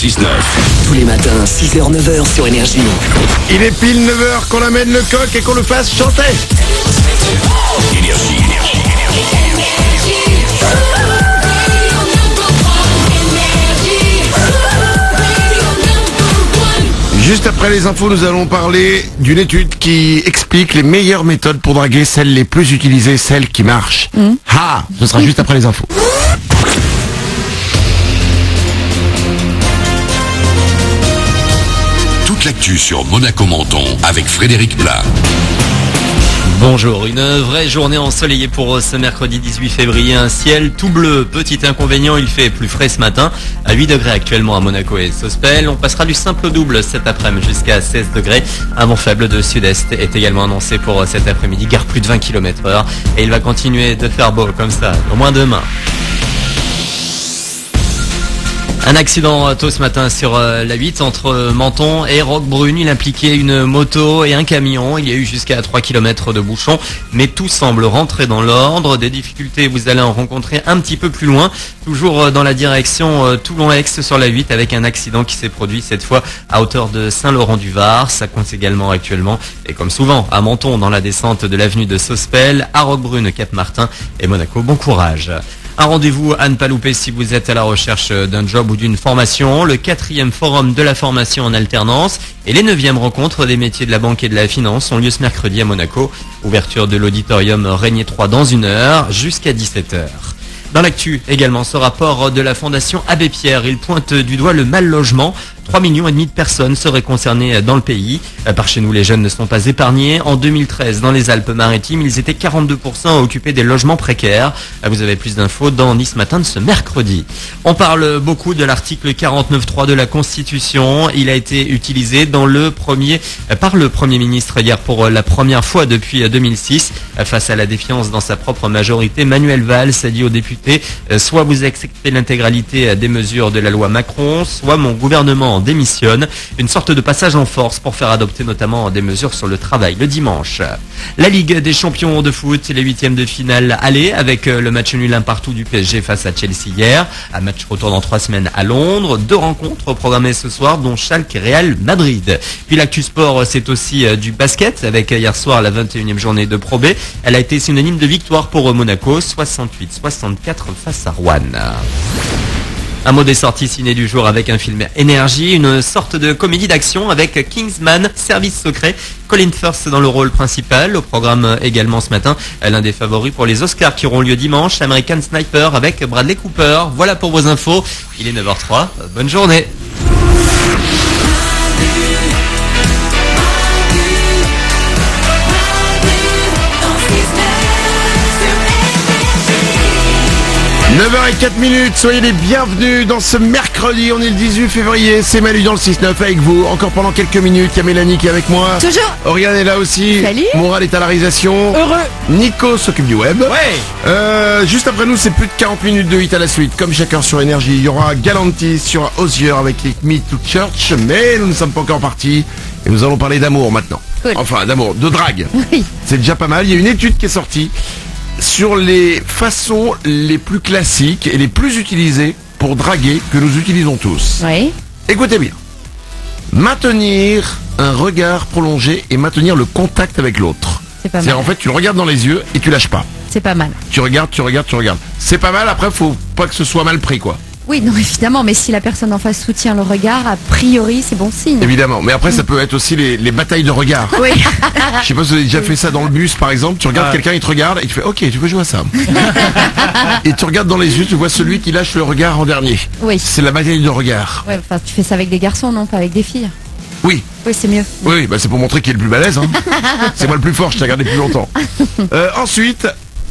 6-9. Tous les matins, 6h, 9h sur Énergie. Il est pile 9h qu'on amène le coq et qu'on le fasse chanter. Énergie. Juste après les infos, nous allons parler d'une étude qui explique les meilleures méthodes pour draguer, celles les plus utilisées, celles qui marchent. Ah, ce sera juste après les infos. Toute l'actu sur Monaco-Menton avec Frédéric Plat. Bonjour, une vraie journée ensoleillée pour ce mercredi 18 février, un ciel tout bleu. Petit inconvénient, il fait plus frais ce matin, à 8 degrés actuellement à Monaco et Sospel. On passera du simple au double cet après-midi jusqu'à 16 degrés. Un vent faible de sud-est est également annoncé pour cet après-midi, gare plus de 20 km/h. Et il va continuer de faire beau comme ça, au moins demain. Un accident tôt ce matin sur la 8 entre Menton et Roquebrune. Il impliquait une moto et un camion. Il y a eu jusqu'à 3 km de bouchons, mais tout semble rentrer dans l'ordre. Des difficultés, vous allez en rencontrer un petit peu plus loin, toujours dans la direction Toulon-Aix sur la 8 avec un accident qui s'est produit cette fois à hauteur de Saint-Laurent-du-Var. Ça coince également actuellement, et comme souvent, à Menton dans la descente de l'avenue de Sospel, à Roquebrune, Cap-Martin et Monaco. Bon courage. Un rendez-vous à ne pas louper si vous êtes à la recherche d'un job ou d'une formation. Le 4e forum de la formation en alternance et les 9e rencontres des métiers de la banque et de la finance ont lieu ce mercredi à Monaco. Ouverture de l'auditorium Régnier 3 dans 1 heure jusqu'à 17h. Dans l'actu également, ce rapport de la Fondation Abbé Pierre, il pointe du doigt le mal logement. 3,5 millions de personnes seraient concernées dans le pays. Par chez nous, les jeunes ne sont pas épargnés. En 2013, dans les Alpes-Maritimes, ils étaient 42% à occuper des logements précaires. Vous avez plus d'infos dans Nice Matin de ce mercredi. On parle beaucoup de l'article 49.3 de la Constitution. Il a été utilisé par le Premier ministre hier pour la première fois depuis 2006. Face à la défiance dans sa propre majorité, Manuel Valls a dit aux députés « Soit vous acceptez l'intégralité des mesures de la loi Macron, soit mon gouvernement démissionne ». Une sorte de passage en force pour faire adopter notamment des mesures sur le travail le dimanche. La Ligue des champions de foot, les 8e de finale aller avec le match nul 1 partout du PSG face à Chelsea hier. Un match retour dans 3 semaines à Londres. 2 rencontres programmées ce soir dont Schalke et Real Madrid. Puis l'actu sport, c'est aussi du basket avec hier soir la 21e journée de Pro B. Elle a été synonyme de victoire pour Monaco, 68-64 face à Rouen. Un mot des sorties ciné du jour avec un film Énergie, une sorte de comédie d'action avec Kingsman, Service secret, Colin Firth dans le rôle principal. Au programme également ce matin, l'un des favoris pour les Oscars qui auront lieu dimanche, American Sniper avec Bradley Cooper. Voilà pour vos infos, il est 9h03, bonne journée. « 9h04, soyez les bienvenus dans ce mercredi, on est le 18 février, c'est Manu dans le 6-9 avec vous, encore pendant quelques minutes, il y a Mélanie qui est avec moi. Toujours. Oriane est là aussi. Salut. Moral est à la réalisation. Heureux. Nico s'occupe du web. Ouais. Juste après nous, c'est plus de 40 minutes de hit à la suite, comme chacun sur Énergie. Il y aura Galantis, il y aura Osier avec les Me to Church, mais nous ne sommes pas encore partis et nous allons parler d'amour maintenant. Cool. Enfin, d'amour, de drague. Oui. C'est déjà pas mal, il y a une étude qui est sortie sur les façons les plus classiques et les plus utilisées pour draguer que nous utilisons tous. Oui. Écoutez bien. Maintenir un regard prolongé et maintenir le contact avec l'autre. C'est pas C'est-à-dire mal. en fait, tu le regardes dans les yeux et tu lâches pas. C'est pas mal. Tu regardes. C'est pas mal, après faut pas que ce soit mal pris quoi. Oui, non, évidemment, mais si la personne en face soutient le regard, a priori, c'est bon signe. Évidemment, mais après ça peut être aussi les batailles de regard. Oui. Je sais pas si vous avez déjà fait ça dans le bus par exemple, tu regardes quelqu'un, il te regarde et tu fais ok, tu peux jouer à ça. Et tu regardes dans les yeux, tu vois celui qui lâche le regard en dernier. Oui. C'est la bataille de regard. Ouais, enfin, tu fais ça avec des garçons, non, pas avec des filles. Oui. Oui, c'est mieux. Oui, bah c'est pour montrer qui est le plus balèze. Hein. C'est moi le plus fort, je t'ai regardé plus longtemps. Ensuite,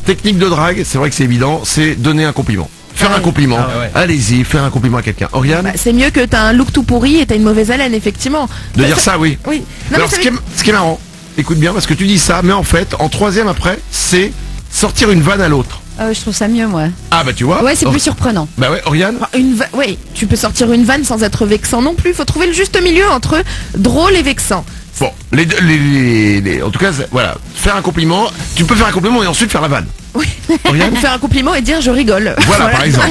technique de drague, c'est vrai que c'est évident, c'est donner un compliment. Faire un compliment. Allez-y, faire un compliment à quelqu'un. Oriane, C'est mieux que t'as un look tout pourri et t'as une mauvaise haleine, effectivement. de dire ça, oui. Oui. Non, Alors, mais ce qui est marrant, écoute bien, parce que tu dis ça, mais en fait, en troisième après, c'est sortir une vanne à l'autre. Je trouve ça mieux, moi. Ah bah tu vois. Ouais, c'est plus surprenant. Bah ouais, Oriane. Oui, tu peux sortir une vanne sans être vexant non plus. Faut trouver le juste milieu entre drôle et vexant. Bon, en tout cas, voilà, faire un compliment. Tu peux faire un compliment et ensuite faire la vanne. Oui. Oriane. Faire un compliment et dire je rigole. Voilà, par exemple.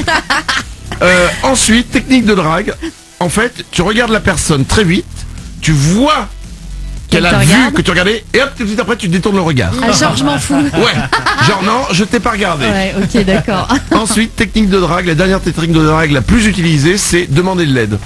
Ensuite, technique de drague. en fait, tu regardes la personne très vite, tu vois qu'elle Qu'elle a te vu regarde. que tu regardais, et hop, tout de suite après, tu détournes le regard. Ah, genre, je m'en fous. Ouais, genre non, je t'ai pas regardé. Ouais, ok, d'accord. Ensuite, technique de drague, la dernière technique de drague la plus utilisée, c'est demander de l'aide.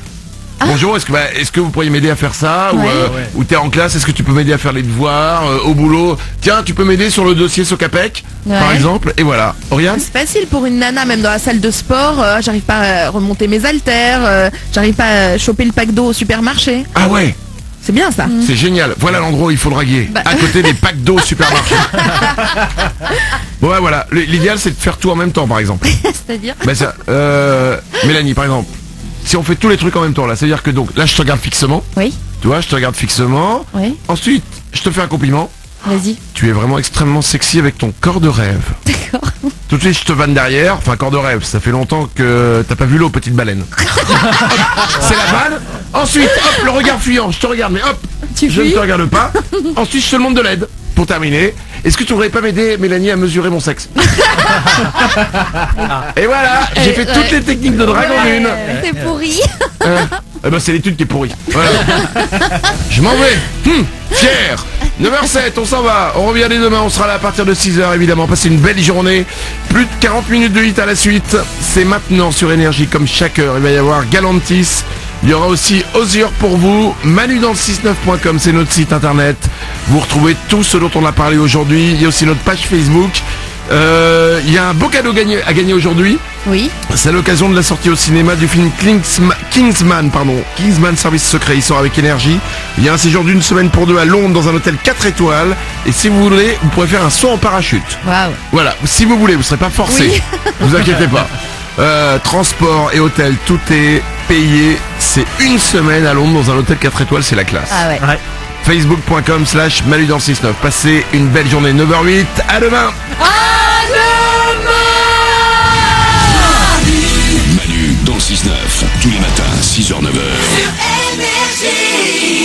Bonjour, est-ce que vous pourriez m'aider à faire ça Ouais. Ou t'es en classe, est-ce que tu peux m'aider à faire les devoirs au boulot? Tiens, tu peux m'aider sur le dossier Socapec, par Ouais. exemple. Et voilà. Oriane? C'est facile pour une nana, même dans la salle de sport. J'arrive pas à remonter mes haltères, j'arrive pas à choper le pack d'eau au supermarché. Ah ouais, C'est bien ça. c'est génial. Voilà l'endroit où il faut draguer. À côté des packs d'eau au supermarché. Bon, ouais, voilà. L'idéal, c'est de faire tout en même temps, par exemple. C'est-à-dire Ben ça, Mélanie, par exemple, si on fait tous les trucs en même temps, là, c'est-à-dire que donc, là, je te regarde fixement. Oui, Tu vois, je te regarde fixement. oui, Ensuite, je te fais un compliment. vas-y. Tu es vraiment extrêmement sexy avec ton corps de rêve. D'accord. Tout de suite, je te vanne derrière. Enfin, corps de rêve, ça fait longtemps que t'as pas vu l'eau, petite baleine. C'est la vanne. Ensuite, hop, le regard fuyant. Je te regarde, mais hop, Tu je ne fuis. te regarde pas. Ensuite, je te demande de l'aide. Pour terminer, est-ce que tu voudrais pas m'aider, Mélanie, à mesurer mon sexe? Et voilà, j'ai fait toutes les techniques de drague en une. C'est pourri. Eh ben c'est l'étude qui est pourrie. Voilà. Je m'en vais. Fier. 9h07, on s'en va. On revient dès demain, on sera là à partir de 6h évidemment. Passez une belle journée. Plus de 40 minutes de hit à la suite. C'est maintenant sur Énergie comme chaque heure. Il va y avoir Galantis. Il y aura aussi Ozure pour vous. Manu dans le 69.com, c'est notre site internet. Vous retrouvez tout ce dont on a parlé aujourd'hui. Il y a aussi notre page Facebook. Il y a un beau cadeau à gagner aujourd'hui. Oui. C'est à l'occasion de la sortie au cinéma du film Kingsman Service Secret. Il sort avec Énergie. Il y a un séjour d'une semaine pour deux à Londres dans un hôtel 4 étoiles. Et si vous voulez, vous pourrez faire un saut en parachute. Waouh. Voilà, si vous voulez, vous ne serez pas forcé. Oui. Vous inquiétez pas. Transport et hôtel, tout est payé. C'est une semaine à Londres dans un hôtel 4 étoiles, c'est la classe. Ah ouais. Facebook.com/Manu dans le 69. Passez une belle journée. 9h08. À demain. Manu dans le 6-9, tous les matins, 6h-9h. Énergie.